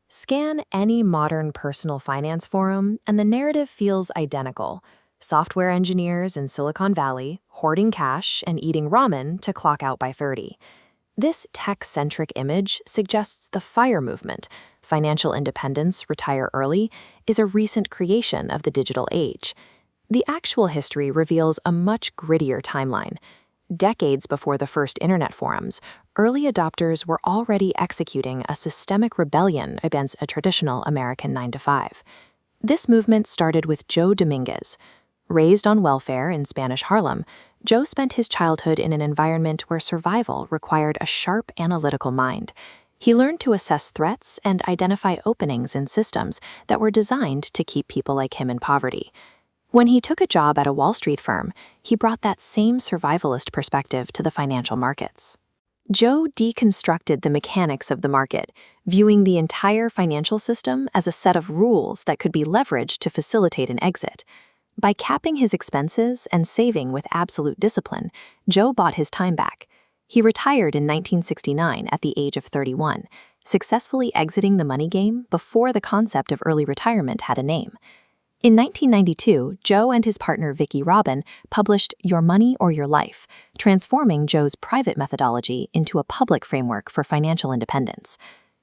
Scan any modern personal finance forum, and the narrative feels identical. Software engineers in Silicon Valley, hoarding cash and eating ramen to clock out by 30. This tech-centric image suggests the FIRE movement, financial independence, retire early, is a recent creation of the digital age. The actual history reveals a much grittier timeline. Decades before the first internet forums, early adopters were already executing a systemic rebellion against a traditional American 9-to-5. This movement started with Joe Dominguez. Raised on welfare in Spanish Harlem, Joe spent his childhood in an environment where survival required a sharp analytical mind. He learned to assess threats and identify openings in systems that were designed to keep people like him in poverty. When he took a job at a Wall Street firm, he brought that same survivalist perspective to the financial markets. Joe deconstructed the mechanics of the market, viewing the entire financial system as a set of rules that could be leveraged to facilitate an exit. By capping his expenses and saving with absolute discipline, Joe bought his time back. He retired in 1969 at the age of 31, successfully exiting the money game before the concept of early retirement had a name. In 1992, Joe and his partner Vicki Robin published Your Money or Your Life, transforming Joe's private methodology into a public framework for financial independence.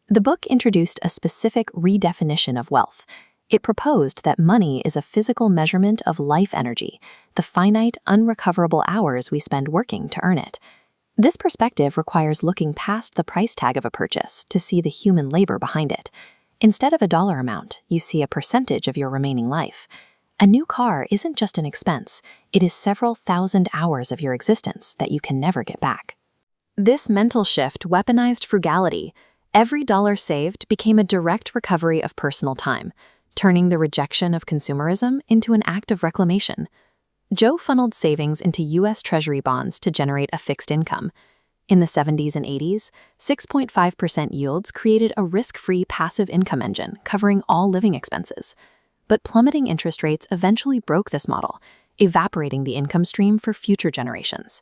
The book introduced a specific redefinition of wealth. It proposed that money is a physical measurement of life energy, the finite, unrecoverable hours we spend working to earn it. This perspective requires looking past the price tag of a purchase to see the human labor behind it. Instead of a dollar amount, you see a percentage of your remaining life. A new car isn't just an expense, it is several thousand hours of your existence that you can never get back. This mental shift weaponized frugality. Every dollar saved became a direct recovery of personal time, turning the rejection of consumerism into an act of reclamation. Joe funneled savings into U.S. Treasury bonds to generate a fixed income. In the 70s and 80s, 6.5% yields created a risk-free passive income engine covering all living expenses. But plummeting interest rates eventually broke this model, evaporating the income stream for future generations.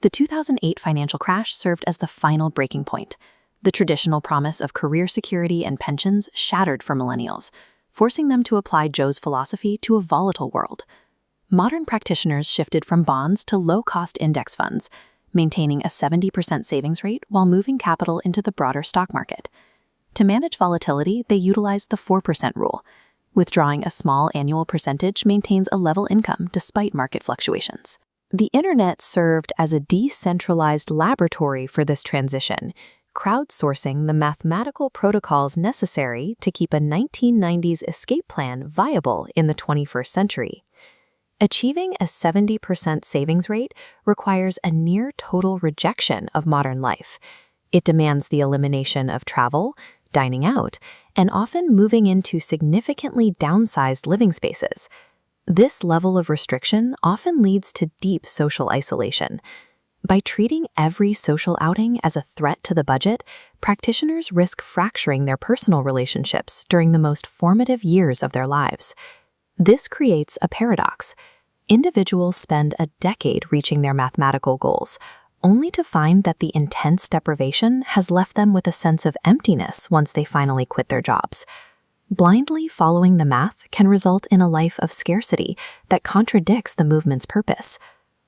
The 2008 financial crash served as the final breaking point. The traditional promise of career security and pensions shattered for millennials, forcing them to apply Joe's philosophy to a volatile world. Modern practitioners shifted from bonds to low-cost index funds, maintaining a 70% savings rate while moving capital into the broader stock market. To manage volatility, they utilized the 4% rule. Withdrawing a small annual percentage maintains a level income despite market fluctuations. The internet served as a decentralized laboratory for this transition, crowdsourcing the mathematical protocols necessary to keep a 1990s escape plan viable in the 21st century. Achieving a 70% savings rate requires a near-total rejection of modern life. It demands the elimination of travel, dining out, and often moving into significantly downsized living spaces. This level of restriction often leads to deep social isolation. By treating every social outing as a threat to the budget, practitioners risk fracturing their personal relationships during the most formative years of their lives. This creates a paradox. Individuals spend a decade reaching their mathematical goals, only to find that the intense deprivation has left them with a sense of emptiness once they finally quit their jobs. Blindly following the math can result in a life of scarcity that contradicts the movement's purpose.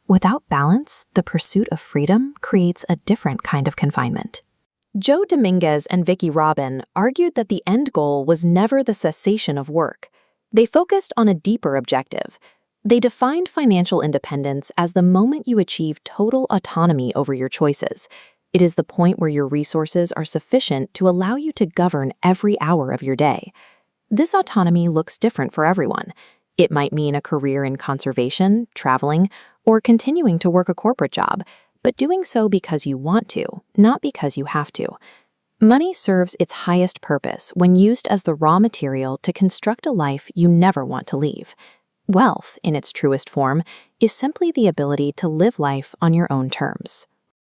Without balance, the pursuit of freedom creates a different kind of confinement. Joe Dominguez and Vicki Robin argued that the end goal was never the cessation of work. They focused on a deeper objective. They defined financial independence as the moment you achieve total autonomy over your choices. It is the point where your resources are sufficient to allow you to govern every hour of your day. This autonomy looks different for everyone. It might mean a career in conservation, traveling, or continuing to work a corporate job, but doing so because you want to, not because you have to. Money serves its highest purpose when used as the raw material to construct a life you never want to leave. Wealth, in its truest form, is simply the ability to live life on your own terms.